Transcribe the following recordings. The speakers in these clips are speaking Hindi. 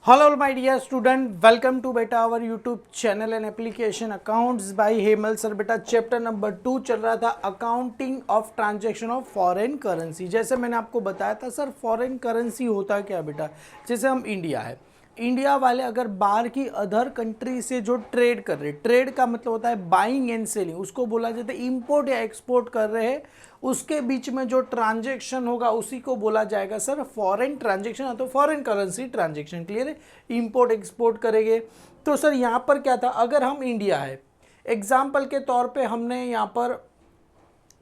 Hello my dear student, welcome to बेटा our YouTube channel and application accounts by Hemal sir. बेटा चैप्टर नंबर 2 चल रहा था accounting of transaction of foreign currency. जैसे मैंने आपको बताया था सर फॉरेन करेंसी होता क्या बेटा, जैसे हम इंडिया है, इंडिया वाले अगर बाहर की अदर कंट्री से जो ट्रेड कर रहे, ट्रेड का मतलब होता है बाइंग एंड सेलिंग, उसको बोला जाता है इंपोर्ट या एक्सपोर्ट कर रहे हैं, उसके बीच में जो ट्रांजैक्शन होगा उसी को बोला जाएगा सर फॉरेन ट्रांजैक्शन, तो फॉरेन करेंसी ट्रांजैक्शन। क्लियर है, इंपोर्ट एक्सपोर्ट करेंगे। तो सर यहाँ पर क्या था, अगर हम इंडिया है, एग्जाम्पल के तौर पे हमने यहाँ पर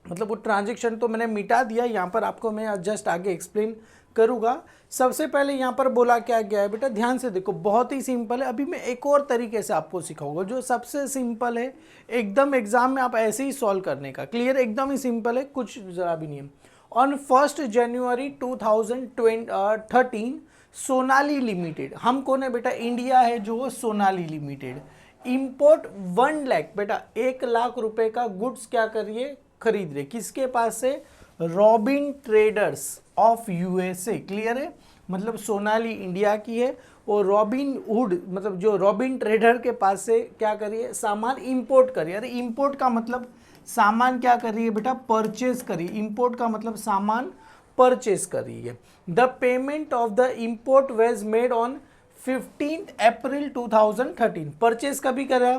मतलब वो ट्रांजैक्शन तो मैंने मिटा दिया, यहाँ पर आपको मैं जस्ट आगे एक्सप्लेन करूँगा। सबसे पहले यहाँ पर बोला क्या गया है बेटा, ध्यान से देखो, बहुत ही सिंपल है। अभी मैं एक और तरीके से आपको सिखाऊंगा जो सबसे सिंपल है, एकदम एग्जाम में आप ऐसे ही सॉल्व करने का। क्लियर, एकदम ही सिंपल है, कुछ ज़रा भी नहीं है। ऑन 1 जनवरी 2013 सोनाली लिमिटेड, हम कौन है बेटा, इंडिया है जो सोनाली लिमिटेड, इंपोर्ट 1 लाख बेटा 1 लाख रुपए का गुड्स क्या करिए, खरीद रहे, किसके पास से, robin traders of USA. Clear है, मतलब सोनाली इंडिया की है और रॉबिन हुड मतलब जो रॉबिन ट्रेडर के पास से क्या करिए, सामान इंपोर्ट करिए। अरे इंपोर्ट का मतलब सामान क्या करिए बेटा, परचेज करिए। इंपोर्ट का मतलब सामान परचेज करिए। The payment of the import was made on 15 April 2013। Purchase कभी करा,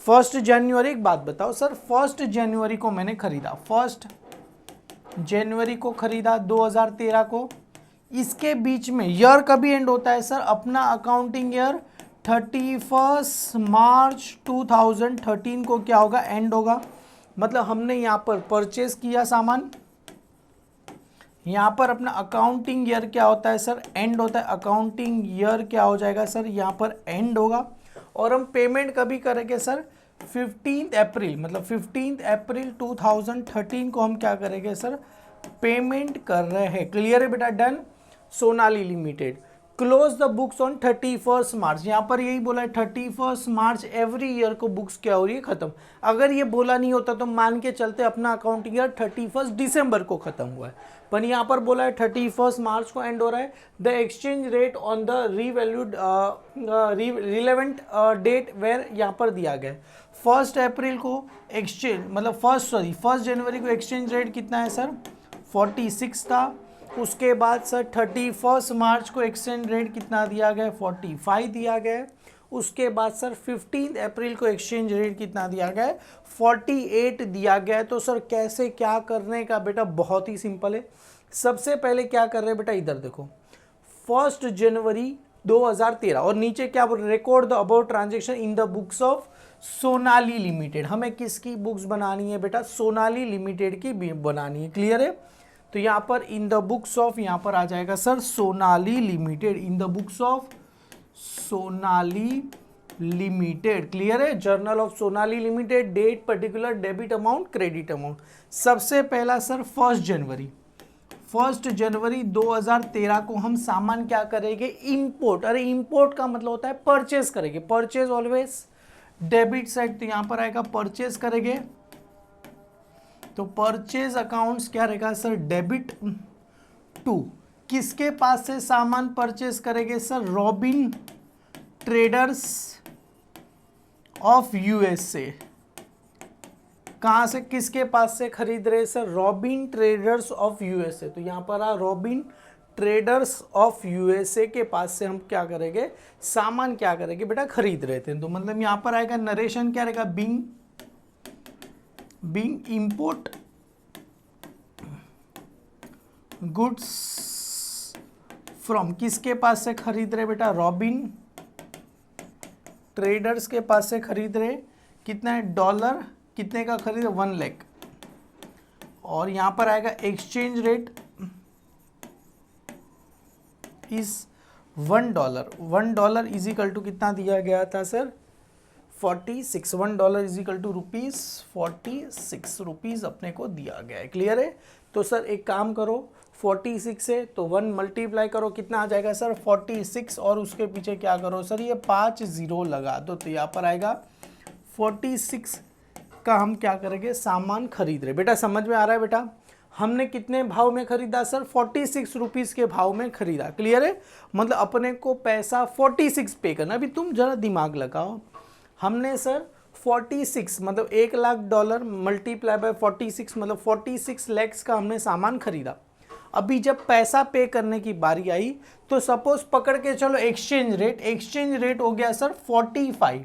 1 जनवरी। एक बात बताओ सर, 1 जनवरी को मैंने खरीदा, 1 जनवरी को खरीदा 2013 को, इसके बीच में ईयर कभी एंड होता है सर, अपना अकाउंटिंग ईयर 31 मार्च 2013 को क्या होगा, एंड होगा। मतलब हमने यहाँ पर परचेज किया सामान, यहाँ पर अपना अकाउंटिंग ईयर क्या होता है सर, एंड होता है। अकाउंटिंग ईयर क्या हो जाएगा सर, यहाँ पर एंड होगा। और हम पेमेंट कभी करेंगे सर, 15 अप्रैल, मतलब 15 अप्रैल 2013 को हम क्या करेंगे सर, पेमेंट कर रहे हैं। क्लियर है बेटा, done. Sonali limited close the books on 31 मार्च, यहाँ पर यही बोला है 31 मार्च एवरी ईयर को बुक्स क्या हो रही है, खत्म। अगर ये बोला नहीं होता तो मान के चलते अपना अकाउंट ईयर 31 दिसंबर को खत्म हुआ है, पर यहाँ पर बोला है 31 मार्च को एंड हो रहा है। The exchange rate on the revalued relevant date where यहाँ पर दिया गया है 1 अप्रैल को एक्सचेंज, मतलब 1 जनवरी को एक्सचेंज रेट कितना है सर, 46 था। उसके बाद सर 31 मार्च को एक्सचेंज रेट कितना दिया गया, 45 दिया गया है। उसके बाद सर 15 अप्रैल को एक्सचेंज रेट कितना दिया गया है, 48 दिया गया है। तो सर कैसे क्या करने का बेटा, बहुत ही सिंपल है। सबसे पहले क्या कर रहे हैं बेटा, इधर देखो, 1 जनवरी 2013 और नीचे क्या बोल, record the about transaction in the books of Sonali limited. हमें किसकी बुक्स बनानी है बेटा, सोनाली लिमिटेड की बनानी है। क्लियर है, तो यहाँ पर इन द बुक्स ऑफ, यहाँ पर आ जाएगा sir Sonali limited, in the books of Sonali limited. Clear है, journal of Sonali limited, date particular, debit amount, credit amount. सबसे पहला सर 1 जनवरी 2013 को हम सामान क्या करेंगे, इंपोर्ट। अरे इंपोर्ट का मतलब होता है परचेज करेंगे, परचेज ऑलवेज डेबिट साइड, तो यहाँ पर आएगा परचेज करेंगे। तो परचेज अकाउंट्स क्या रहेगा सर, डेबिट टू, किसके पास से सामान परचेज करेंगे sir, robin traders of USA. कहां से, किसके पास से खरीद रहे sir, robin traders of USA. तो यहां पर आ रॉबिन ट्रेडर्स ऑफ यूएसए के पास से हम क्या करेंगे, सामान क्या करेंगे बेटा, खरीद रहे थे। तो मतलब यहां पर आएगा नरेशन क्या रहेगा, बीइंग इंपोर्ट गुड्स फ्रॉम, किसके पास से खरीद रहे बेटा, रॉबिन ट्रेडर्स के पास से खरीद रहे। कितना है, डॉलर, कितने का खरीद, 1 लाख। और यहां पर आएगा exchange rate is $1 is equal to कितना दिया गया था sir, 46। $1 is equal to rupees 46 rupees अपने को दिया गया है। क्लियर है, तो सर एक काम करो, 46 है तो 1 मल्टीप्लाई करो, कितना आ जाएगा सर 46, और उसके पीछे क्या करो सर, ये 5 जीरो लगा दो। तो यहाँ पर आएगा 46 का हम क्या करेंगे, सामान खरीद रहे। बेटा समझ में आ रहा है बेटा, हमने कितने भाव में खरीदा सर? 46 रुपीज़ के भाव में खरीदा। क्लियर है? मतलब अपने को पैसा 46 पे करना। अभी तुम जरा दिमाग लगाओ, हमने सर 46 मतलब $1,00,000 मल्टीप्लाई बाय 46 मतलब 46 लैक्स का हमने सामान खरीदा। अभी जब पैसा पे करने की बारी आई तो सपोज पकड़ के चलो एक्सचेंज रेट हो गया सर 45।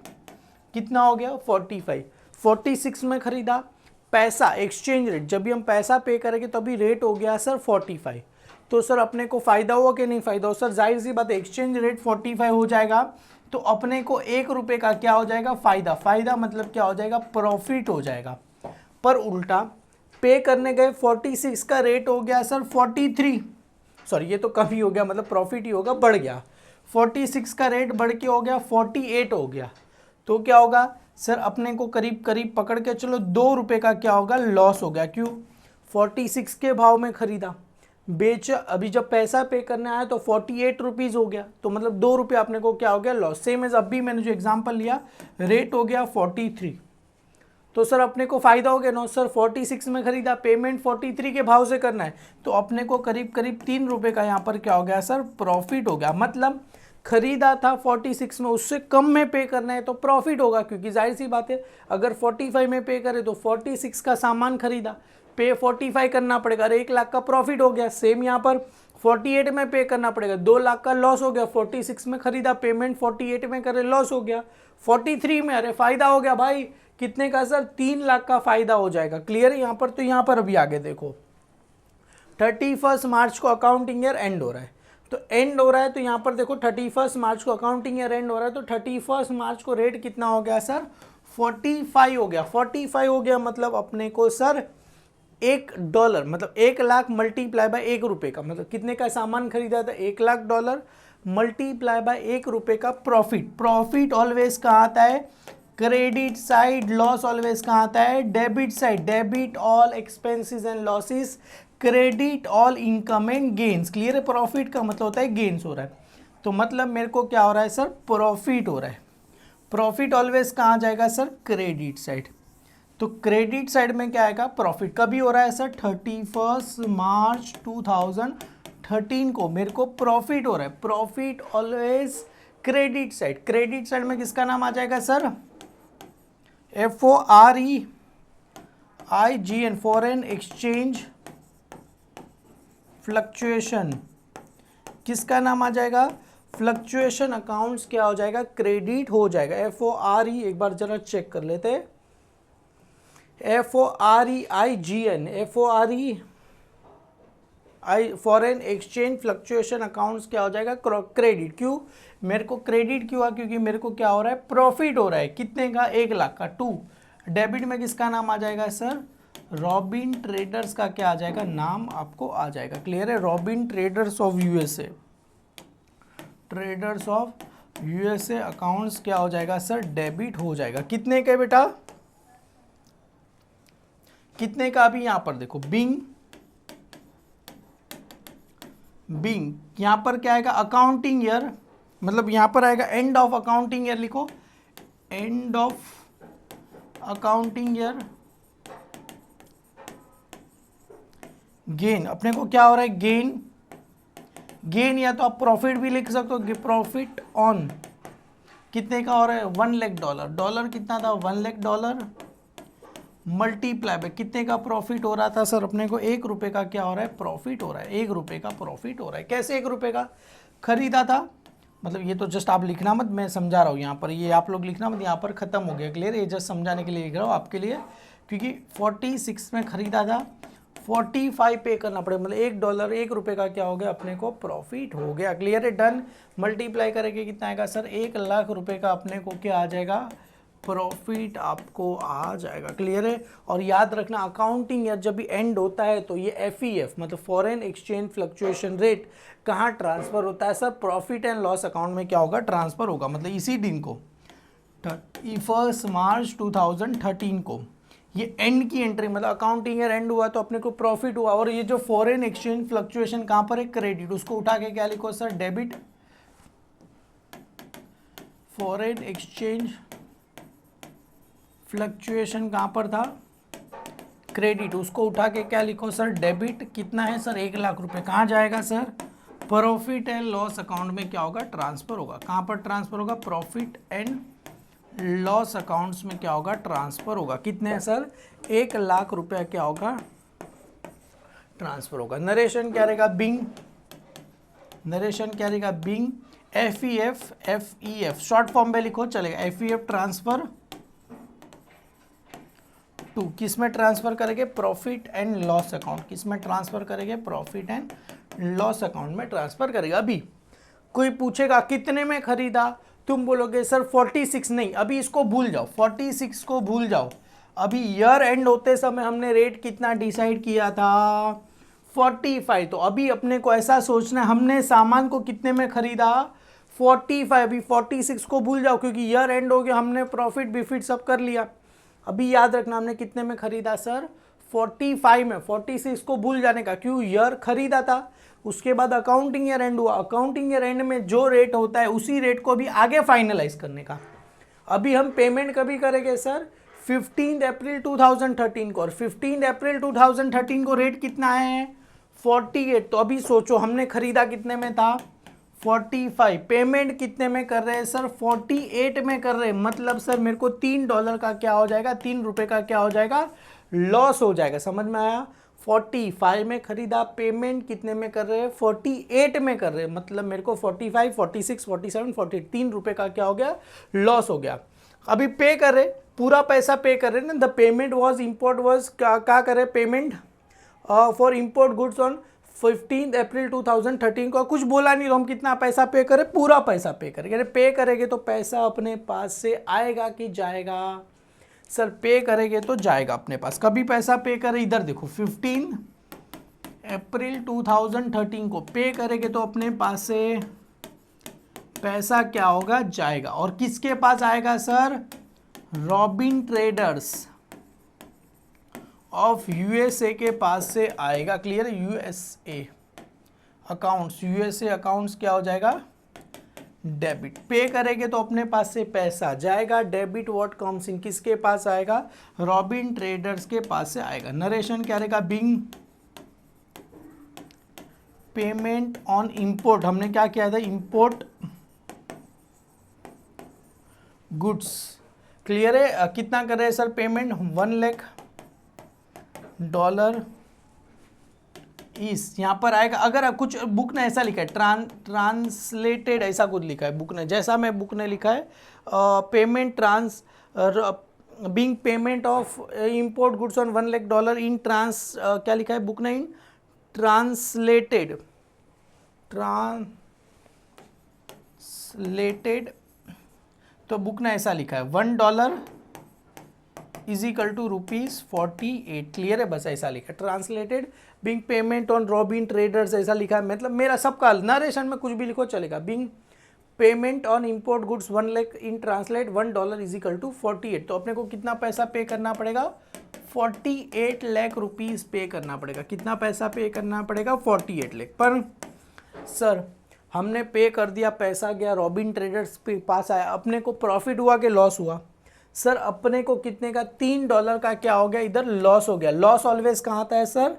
कितना हो गया? 45। 46 में खरीदा, पैसा एक्सचेंज रेट जब भी हम पैसा पे करेंगे तो अभी रेट हो गया सर 45। तो सर अपने को फ़ायदा हुआ कि नहीं फ़ायदा हो? सर जाहिर सी बात है, एक्सचेंज रेट 45 हो जाएगा तो अपने को ₹1 का क्या हो जाएगा? फ़ायदा मतलब क्या हो जाएगा? प्रॉफिट हो जाएगा। पर उल्टा पे करने गए 46 का रेट हो गया सर 43, सॉरी ये तो कम ही हो गया, मतलब प्रॉफिट ही होगा, बढ़ गया। 46 का रेट बढ़ के हो गया 48 हो गया। तो क्या होगा सर? अपने को करीब करीब पकड़ के चलो ₹2 का क्या होगा? लॉस हो गया। क्यों? 46 के भाव में खरीदा, बेचा, अभी जब पैसा पे करने आया तो 48 रुपीज़ हो गया, तो मतलब ₹2 अपने को क्या हो गया? लॉस। सेम एज अभी मैंने जो एग्जांपल लिया, रेट हो गया 43, तो सर अपने को फ़ायदा हो गया। नो सर 46 में खरीदा, पेमेंट 43 के भाव से करना है, तो अपने को करीब करीब ₹3 का यहाँ पर क्या हो गया सर? प्रॉफिट हो गया। मतलब खरीदा था 46 में, उससे कम में पे करना है तो प्रॉफिट होगा, क्योंकि जाहिर सी बात है अगर 45 में पे करे तो 46 का सामान खरीदा, पे 45 करना पड़ेगा, अरे 1 लाख का प्रॉफिट हो गया। सेम यहाँ पर 48 में पे करना पड़ेगा, 2 लाख का लॉस हो गया। 46 में खरीदा, पेमेंट 48 में करे, लॉस हो गया। 43 में अरे फायदा हो गया भाई, कितने का सर? 3 लाख का फायदा हो जाएगा। क्लियर है यहाँ पर? तो यहाँ पर अभी आगे देखो, 31 मार्च को अकाउंटिंग ईयर एंड हो रहा है, तो एंड हो रहा है तो यहाँ पर देखो 31 मार्च को अकाउंटिंग ईयर एंड हो रहा है, तो 31 मार्च को रेट कितना हो गया सर? 45 हो गया। 45 हो गया मतलब अपने को सर $1 मतलब 1 लाख मल्टीप्लाई बाय ₹1 का, मतलब कितने का सामान खरीदा था? $1,00,000 मल्टीप्लाई बाय ₹1 का प्रॉफिट। प्रॉफिट ऑलवेज कहाँ आता है? Credit side. लॉस ऑलवेज कहाँ आता है? Debit side. Debit all expenses and losses, credit all income and gains. Clear है? प्रॉफिट का मतलब होता है गेन्स हो रहा है, तो मतलब मेरे को क्या हो रहा है सर? प्रॉफिट हो रहा है। प्रॉफिट ऑलवेज कहाँ जाएगा सर? Credit side. तो क्रेडिट साइड में क्या आएगा? प्रॉफिट। कभी हो रहा है सर? 31 मार्च 2013 को मेरे को प्रॉफिट हो रहा है। Profit always credit side. Credit side में किसका नाम आ जाएगा sir? FOREIGN, foreign exchange fluctuation. किसका नाम आ जाएगा? फ्लक्चुएशन अकाउंट्स क्या हो जाएगा? क्रेडिट हो जाएगा। FORE, एक बार जरा चेक कर लेते हैं। FOREIGN, foreign exchange fluctuation accounts क्या हो जाएगा? क्रेडिट। क्यों? मेरे को क्रेडिट क्यों हुआ? क्योंकि मेरे को क्या हो रहा है? प्रॉफिट हो रहा है। कितने का? 1 लाख का। 2 डेबिट में किसका नाम आ जाएगा सर? रॉबिन ट्रेडर्स का क्या आ जाएगा? नाम आपको आ जाएगा। क्लियर है? Robin traders of USA. Traders of USA accounts क्या हो जाएगा सर? डेबिट हो जाएगा। कितने का बेटा? कितने का? अभी यहां पर देखो, बिंग यहां पर क्या आएगा? अकाउंटिंग ईयर, मतलब यहां पर आएगा एंड ऑफ अकाउंटिंग ईयर। लिखो end of accounting year gain. अपने को क्या हो रहा है? गेन या तो आप प्रॉफिट भी लिख सकते हो, प्रॉफिट ऑन कितने का हो रहा है? $1,00,000। डॉलर कितना था? $1,00,000 मल्टीप्लाई बाय कितने का प्रॉफिट हो रहा था सर? अपने को ₹1 का क्या हो रहा है? प्रॉफिट हो रहा है। ₹1 का प्रॉफिट हो रहा है। कैसे ₹1 का? खरीदा था, मतलब ये तो जस्ट आप लिखना मत, मैं समझा रहा हूँ यहाँ पर, ये आप लोग लिखना मत, यहाँ पर ख़त्म हो गया। क्लियर? ये जस्ट समझाने के लिए लिख रहा हूँ आपके लिए, क्योंकि 46 में खरीदा था, 45 पे करना पड़ेगा, मतलब ₹1 का क्या हो गया? अपने को प्रॉफिट हो गया। क्लियर है? डन। मल्टीप्लाई करेंगे कितना आएगा सर? ₹1,00,000 का अपने को क्या आ जाएगा? प्रॉफिट आपको आ जाएगा। क्लियर है? और याद रखना, अकाउंटिंग ईयर जब भी एंड होता है तो ये FEF मतलब फॉरेन एक्सचेंज फ्लक्चुएशन रेट कहाँ ट्रांसफर होता है sir? Profit and loss account में क्या होगा? ट्रांसफर होगा। मतलब इसी दिन को 31 मार्च 2013 को ये एंड की एंट्री, मतलब अकाउंटिंग ईयर एंड हुआ तो अपने को प्रॉफिट हुआ, और ये जो फॉरेन एक्सचेंज फ्लक्चुएशन कहाँ पर है? क्रेडिट। उसको उठा के क्या लिखो sir? Debit. Foreign exchange fluctuation कहाँ पर था? क्रेडिट, उसको उठा के क्या लिखो सर, डेबिट। कितना है सर, 1,00,000 रुपए। कहाँ जाएगा sir, profit and loss account में क्या होगा, ट्रांसफर होगा। कहाँ पर ट्रांसफर होगा, प्रॉफिट एंड लॉस अकाउंट्स में क्या होगा, ट्रांसफर होगा। कितने हैं सर, 1,00,000 रुपया क्या होगा, ट्रांसफर होगा। नरेशन क्या रहेगा, बिंग। नरेशन क्या रहेगा, बिंग। FEF शॉर्ट फॉर्म में लिखो चलेगा, FEF ट्रांसफर टू, किस में ट्रांसफर करेंगे, प्रॉफिट एंड लॉस अकाउंट। किस में ट्रांसफर करेंगे, प्रॉफिट एंड लॉस अकाउंट में ट्रांसफर करेगा। अभी कोई पूछेगा कितने में खरीदा, तुम बोलोगे सर 46, नहीं अभी इसको भूल जाओ, 46 को भूल जाओ। अभी ईयर एंड होते समय हमने रेट कितना डिसाइड किया था, 45। तो अभी अपने को ऐसा सोचना है, हमने सामान को कितने में खरीदा, 45। अभी 46 को भूल जाओ, क्योंकि ईयर एंड हो गया, हमने प्रॉफिट बिफिट सब कर लिया। अभी याद रखना हमने कितने में खरीदा सर, 45 में। 46 को भूल जाने का, क्यों, ईयर खरीदा था। उसके बाद अकाउंटिंग ईयर एंड हुआ, अकाउंटिंग ईयर एंड में जो रेट होता है उसी रेट को भी आगे फाइनलाइज करने का। अभी हम पेमेंट कभी करेंगे सर, 15 अप्रैल 2013 को, और 15 अप्रैल 2013 को रेट कितना है, 48। तो अभी सोचो हमने खरीदा कितने में था, 45। पेमेंट कितने में कर रहे हैं सर, 48 में कर रहे हैं। मतलब सर मेरे को $3 का क्या हो जाएगा, 3 रुपए का क्या हो जाएगा, लॉस हो जाएगा। समझ में आया, 45 में खरीदा, पेमेंट कितने में कर रहे हैं, 48 में कर रहे हैं। मतलब मेरे को 45, 46, 47, 48, 3 रुपए का क्या हो गया, लॉस हो गया। अभी पे कर रहे, पूरा पैसा पे कर रहे ना, the payment was import was क्या करे, payment for import goods on 15 अप्रैल 2013 को। कुछ बोला नहीं तो हम कितना पैसा पे करें, पूरा पैसा पे करेंगे। पे करेंगे तो पैसा अपने पास से आएगा कि जाएगा, सर पे करेंगे तो जाएगा अपने पास। कभी पैसा पे करें, इधर देखो 15 अप्रैल 2013 को पे करेंगे तो अपने पास से पैसा क्या होगा, जाएगा। और किसके पास आएगा sir, robin traders of USA के पास से आएगा। क्लियर है, USA अकाउंट्स, USA अकाउंट्स क्या हो जाएगा, डेबिट। पे करेंगे तो अपने पास से पैसा जाएगा, डेबिट व्हाट कम्स इन, किसके पास आएगा, रॉबिन ट्रेडर्स के पास से आएगा। नरेशन क्या रहेगा, बिंग पेमेंट ऑन इंपोर्ट, हमने क्या किया था, इंपोर्ट गुड्स। क्लियर है, कितना कर रहे हैं सर पेमेंट, $1,00,000 इस यहाँ पर आएगा। अगर कुछ बुक ने ऐसा लिखा है, ट्रांसलेटेड ऐसा कुछ लिखा है बुक ने, जैसा मैं बुक ने लिखा है, payment being payment of import goods on $1,00,000 in क्या लिखा है बुक ने, इन ट्रांसलेटेड। तो बुक ने ऐसा लिखा है, $1 इज इक्वल टू ₹48। क्लियर है, बस ऐसा लिखा है, translated being payment on Robin traders ऐसा लिखा है। मतलब मेरा सबका नरेशन में कुछ भी लिखो चलेगा, being payment on import goods 1,00,000 in translate $1 is equal to 48। तो अपने को कितना पैसा पे करना पड़ेगा, 48 लाख रुपीज पे करना पड़ेगा। कितना पैसा पे करना पड़ेगा, 48 लाख। पर सर हमने पे कर दिया, पैसा गया रॉबिन ट्रेडर्स पे पास आया, अपने को प्रॉफिट हुआ कि लॉस हुआ, सर अपने को कितने का, $3 का क्या हो गया, इधर लॉस हो गया। लॉस ऑलवेज कहाँ आता है सर,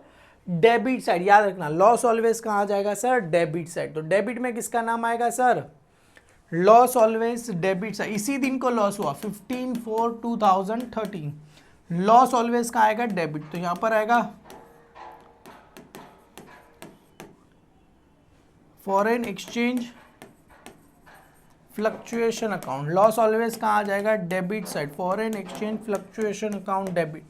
डेबिट साइड, याद रखना लॉस ऑलवेज कहाँ जाएगा सर, डेबिट साइड। तो डेबिट में किसका नाम आएगा sir, loss always debit side. इसी दिन को लॉस हुआ 15/4/2013, लॉस ऑलवेज कहाँ आएगा, डेबिट। तो यहां पर आएगा foreign exchange fluctuation account, loss always कहाँ आ जाएगा, debit side, foreign exchange fluctuation account debit.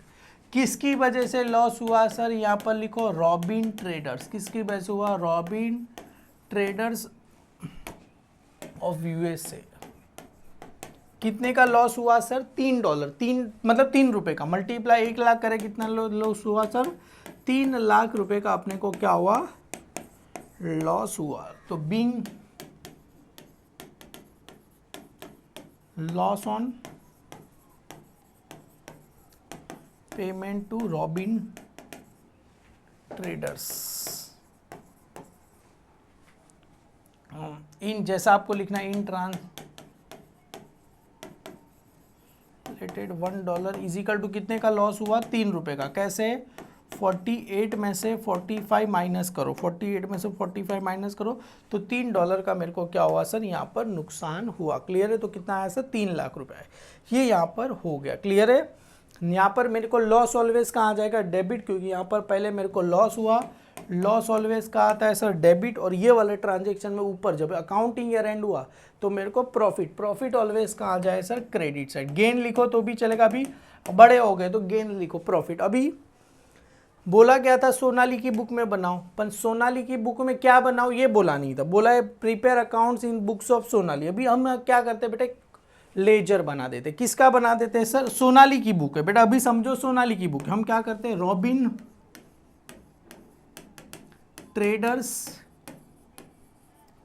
किसकी वजह से लॉस हुआ सर, यहाँ पर लिखो रॉबिन ट्रेडर्स। किसकी वजह से हुआ, रॉबिन ट्रेडर्स ऑफ USA। कितने का लॉस हुआ सर, $3, 3 मतलब 3 रुपए का, मल्टीप्लाई 1,00,000 करे कितना लॉस हुआ सर, 3 लाख रुपए का अपने को क्या हुआ, लॉस हुआ। तो being loss on payment to Robin traders in, जैसा आपको लिखना है in translated limited $1 is equal to कितने का लॉस हुआ, 3 रुपये का। कैसे, 48 में से 45 माइनस करो, 48 में से 45 माइनस करो तो $3 का मेरे को क्या हुआ सर, यहाँ पर नुकसान हुआ। क्लियर है, तो कितना आया सर, 3 लाख रुपए, ये यहाँ पर हो गया। क्लियर है, यहाँ पर मेरे को लॉस ऑलवेज कहाँ आ जाएगा, डेबिट, क्योंकि यहाँ पर पहले मेरे को लॉस हुआ। लॉस ऑलवेज कहाँ आता है सर, डेबिट। और ये वाले ट्रांजेक्शन में ऊपर जब अकाउंटिंग ईयर एंड हुआ तो मेरे को प्रॉफिट, प्रॉफिट ऑलवेज कहाँ आ जाए सर, क्रेडिट साइड। गेन लिखो तो भी चलेगा, अभी बड़े हो गए तो गेन लिखो, प्रॉफिट। अभी बोला गया था सोनाली की बुक में बनाओ, पर सोनाली की बुक में क्या बनाओ ये बोला नहीं था, बोला है prepare accounts in books of Sonali. अभी हम क्या करते हैं बेटे, लेजर बना देते। किसका बना देते हैं सर, सोनाली की बुक है बेटा। अभी समझो सोनाली की बुक, हम क्या करते हैं, रॉबिन ट्रेडर्स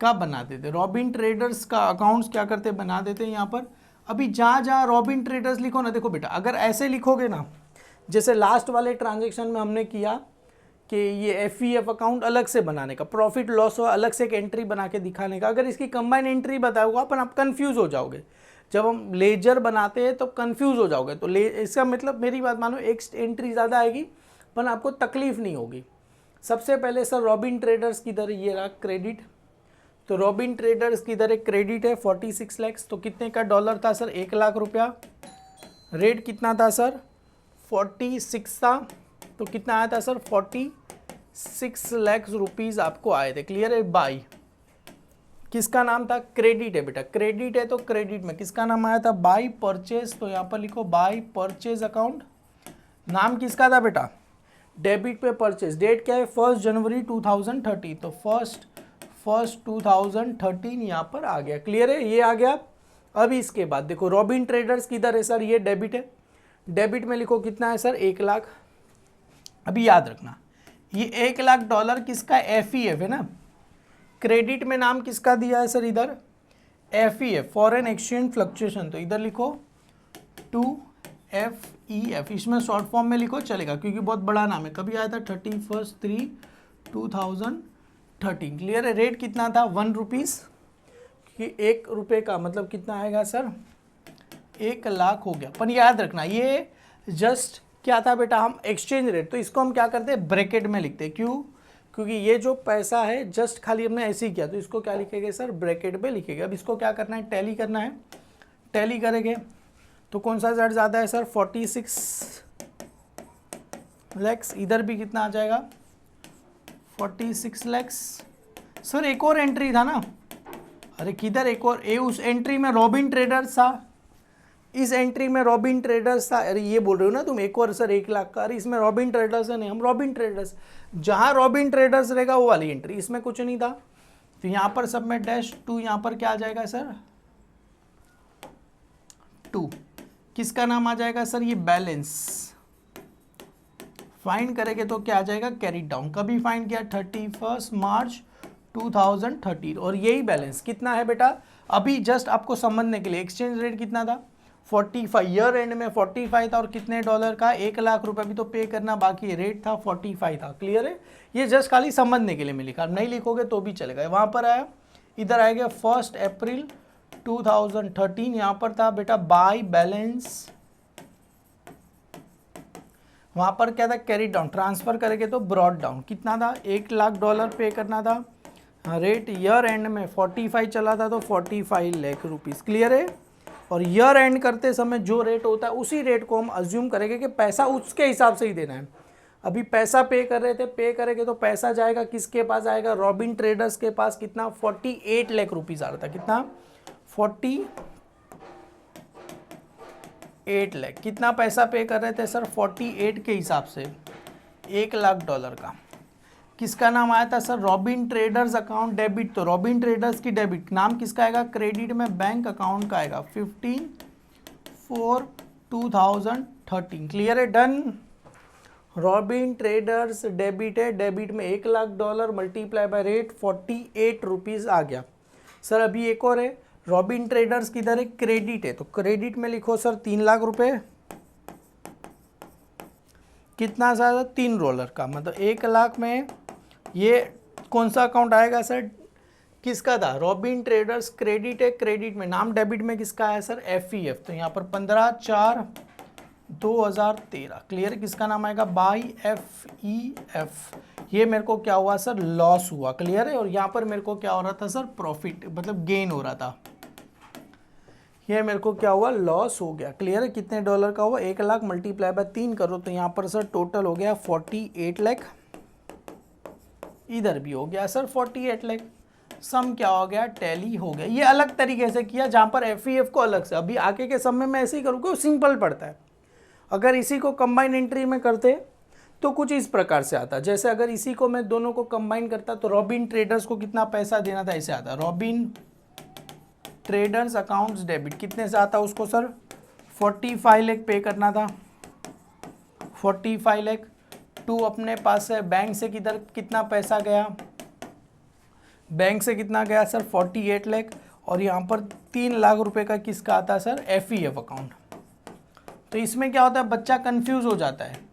का बना देते। रॉबिन ट्रेडर्स का अकाउंट्स क्या करते हैं, बना देते हैं यहाँ पर। अभी जहाँ जहाँ रॉबिन ट्रेडर्स लिखो ना, देखो बेटा अगर ऐसे लिखोगे ना, जैसे लास्ट वाले ट्रांजेक्शन में हमने किया कि ये FEF अकाउंट अलग से बनाने का, प्रॉफिट लॉस हो अलग से एक एंट्री बना के दिखाने का, अगर इसकी कंबाइन एंट्री बताओगे अपन, आप कंफ्यूज हो जाओगे। जब हम लेजर बनाते हैं तो कंफ्यूज हो जाओगे। तो इसका मतलब मेरी बात मानो, एक एंट्री ज़्यादा आएगी पर आपको तकलीफ नहीं होगी। सबसे पहले सर रॉबिन ट्रेडर्स की दर ये रहा क्रेडिट, तो रॉबिन ट्रेडर्स की दर एक क्रेडिट है 46 लाख। तो कितने का डॉलर था सर, 1 लाख रुपया। रेट कितना था सर, 46 था। तो कितना आया था सर, 46 लाख रुपीज़ आपको आए थे। क्लियर है, बाई किसका नाम था, क्रेडिट है बेटा, क्रेडिट है तो क्रेडिट में किसका नाम आया था, बाई परचेज। तो यहाँ पर लिखो बाई परचेज अकाउंट। नाम किसका था बेटा, डेबिट पे परचेज। डेट क्या है, 1 जनवरी 2013। तो 1 2013 यहाँ पर आ गया। क्लियर है, ये आ गया। अभी इसके बाद देखो रॉबिन ट्रेडर्स की दर है सर, ये डेबिट है। डेबिट में लिखो कितना है सर, 1 लाख। अभी याद रखना ये $1 लाख किसका, FEF है ना। क्रेडिट में नाम किसका दिया है सर, इधर FEF, फॉरेन एक्सचेंज फ्लक्चुएशन। तो इधर लिखो 2FEF, इसमें शॉर्ट फॉर्म में लिखो चलेगा क्योंकि बहुत बड़ा नाम है। कभी आया था, 31/3/2013। क्लियर है, रेट कितना था, 1 रुपीज़, कि 1 रुपये का मतलब कितना आएगा सर, 1 लाख हो गया। पर याद रखना ये जस्ट क्या था बेटा, हम एक्सचेंज रेट, तो इसको हम क्या करते हैं, ब्रैकेट में लिखते हैं। क्यों, क्योंकि ये जो पैसा है जस्ट खाली हमने ऐसे ही किया, तो इसको क्या लिखेंगे सर, ब्रैकेट में लिखेंगे। अब इसको क्या करना है, टैली करना है। टैली करेंगे तो कौन सा सेट ज़्यादा है सर, 46 लाख। इधर भी कितना आ जाएगा, 46 लाख। सर एक और एंट्री था ना, अरे किधर एक और, उस एंट्री में रॉबिन ट्रेडर्स था, इस एंट्री में रॉबिन ट्रेडर्स था। अरे ये बोल रहे हो ना तुम, एक और सर 1 लाख का, अरे इसमें रॉबिन ट्रेडर्स है नहीं, हम रॉबिन ट्रेडर्स, जहां रॉबिन ट्रेडर्स रहेगा वो वाली एंट्री, इसमें कुछ नहीं था। तो यहाँ पर सब में -2, यहाँ पर क्या आ जाएगा सर, 2। किसका नाम आ जाएगा सर, ये बैलेंस। फाइंड करेंगे तो क्या आ जाएगा, कैरी डाउन। कभी फाइंड किया, 31 मार्च 2013। और यही बैलेंस कितना है बेटा, अभी जस्ट आपको समझने के लिए, एक्सचेंज रेट कितना था, 45, ईयर एंड में 45 था, और कितने डॉलर का, 1 लाख रुपए भी तो पे करना बाकी है, रेट था 45 था। क्लियर है, ये जस्ट खाली समझने के लिए मैं लिखा, नहीं लिखोगे तो भी चलेगा। वहाँ पर आया, इधर आएगा 1 अप्रैल 2013, यहाँ पर था बेटा बाय बैलेंस। वहाँ पर क्या था, कैरी डाउन। ट्रांसफर करेंगे तो ब्रॉड डाउन। कितना था, $1 लाख पे करना था। रेट ईयर एंड में 45 चला था, तो 45 लाख रुपीज़। क्लियर है, और ईयर एंड करते समय जो रेट होता है उसी रेट को हम अज्यूम करेंगे कि पैसा उसके हिसाब से ही देना है। अभी पैसा पे कर रहे थे, पे करेंगे तो पैसा जाएगा किसके पास आएगा, रॉबिन ट्रेडर्स के पास। कितना, 48 लाख रुपीज़ आ रहा था। कितना, 48 लाख। कितना पैसा पे कर रहे थे सर, 48 के हिसाब से $1 लाख का। किसका नाम आया था sir, robin traders account debit. तो रॉबिन ट्रेडर्स की डेबिट, नाम किसका आएगा, क्रेडिट में बैंक अकाउंट का आएगा, 15/4/2013। क्लियर है, डन। रॉबिन ट्रेडर्स डेबिट है, डेबिट में $1 lakh multiply by rate 48 rupees आ गया। सर अभी एक और है, रॉबिन ट्रेडर्स की दर एक क्रेडिट है, तो क्रेडिट में लिखो सर 3 लाख रुपए। कितना सर, $3 का, मतलब $1 लाख में ये कौन सा अकाउंट आएगा सर, किसका था, रॉबिन ट्रेडर्स। क्रेडिट है, क्रेडिट में नाम डेबिट में किसका है सर, FEF। तो यहाँ पर 15/4/2013 क्लियर। किसका नाम आएगा, बाई FEF। ये मेरे को क्या हुआ सर, लॉस हुआ, क्लियर है। और यहाँ पर मेरे को क्या हो रहा था सर, प्रॉफिट मतलब गेन हो रहा था। ये मेरे को क्या हुआ, लॉस हो गया, क्लियर है। कितने डॉलर का हुआ, 1 लाख मल्टीप्लाई बाय 3 करो तो यहाँ पर सर टोटल हो गया 48 लाख। इधर भी हो गया सर 48 लाख। सम क्या हो गया, टैली हो गया। ये अलग तरीके से किया, जहाँ पर FEF को अलग से। अभी आगे के सम में मैं ऐसे ही करूँगा, सिंपल पड़ता है। अगर इसी को कंबाइन एंट्री में करते तो कुछ इस प्रकार से आता। जैसे अगर इसी को मैं दोनों को कंबाइन करता तो रॉबिन ट्रेडर्स को कितना पैसा देना था, ऐसे आता। रॉबिन ट्रेडर्स अकाउंट्स डेबिट कितने से आता उसको सर, 45 लाख पे करना था। 45 लाख टू अपने पास है, बैंक से किधर कितना पैसा गया, बैंक से कितना गया सर 48 लाख। और यहाँ पर 3 लाख रुपए का किसका आता है सर, FEF अकाउंट। तो इसमें क्या होता है, बच्चा कंफ्यूज हो जाता है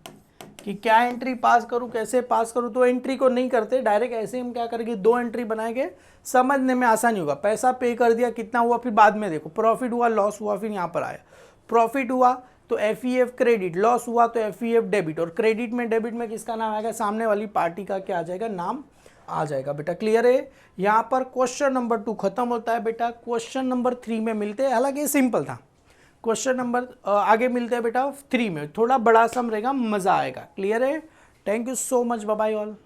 कि क्या एंट्री पास करूँ, कैसे पास करूँ। तो एंट्री को नहीं करते, डायरेक्ट ऐसे हम क्या करेंगे, 2 एंट्री बनाएंगे, समझने में आसानी होगा। पैसा पे कर दिया, कितना हुआ, फिर बाद में देखो प्रॉफिट हुआ, लॉस हुआ, फिर यहाँ पर आया प्रॉफिट हुआ तो FEF क्रेडिट, लॉस हुआ तो FEF डेबिट। और क्रेडिट में डेबिट में किसका नाम आएगा, सामने वाली पार्टी का क्या आ जाएगा, नाम आ जाएगा बेटा, क्लियर है। यहाँ पर क्वेश्चन नंबर 2 खत्म होता है बेटा। क्वेश्चन नंबर 3 में मिलते हैं, हालांकि ये सिंपल था। क्वेश्चन नंबर आगे मिलते हैं बेटा 3 में, थोड़ा बड़ा सम रहेगा, मजा आएगा, क्लियर है। Thank you so much, bye bye all.